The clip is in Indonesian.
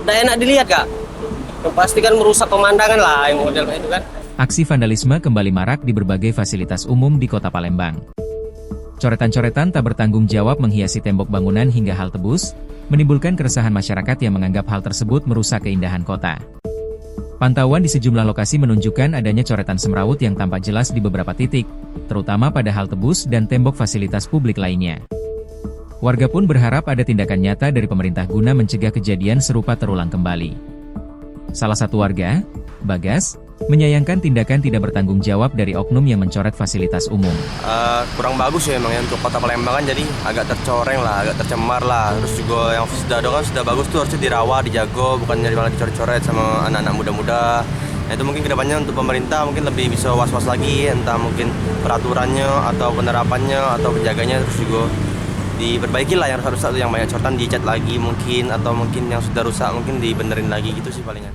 Nggak enak dilihat kak. Yang pasti kan merusak pemandangan lah yang model kayak itu kan. Aksi vandalisme kembali marak di berbagai fasilitas umum di Kota Palembang. Coretan-coretan tak bertanggung jawab menghiasi tembok bangunan hingga halte bus, menimbulkan keresahan masyarakat yang menganggap hal tersebut merusak keindahan kota. Pantauan di sejumlah lokasi menunjukkan adanya coretan semrawut yang tampak jelas di beberapa titik, terutama pada halte bus dan tembok fasilitas publik lainnya. Warga pun berharap ada tindakan nyata dari pemerintah guna mencegah kejadian serupa terulang kembali. Salah satu warga, Bagas, menyayangkan tindakan tidak bertanggung jawab dari oknum yang mencoret fasilitas umum. Kurang bagus ya emang ya untuk Kota Palembang kan, jadi agak tercoreng lah, agak tercemar lah. Terus juga yang sudah ada kan sudah bagus tuh harusnya dirawat, dijago, bukan jadi malah dicoret-coret sama anak-anak muda-muda. Nah, itu mungkin kedepannya untuk pemerintah mungkin lebih bisa was-was lagi, entah mungkin peraturannya atau penerapannya atau penjaganya, terus juga diperbaiki lah yang rusak-rusak tuh, yang banyak coretan dicat lagi mungkin, atau mungkin yang sudah rusak mungkin dibenerin lagi gitu sih palingan.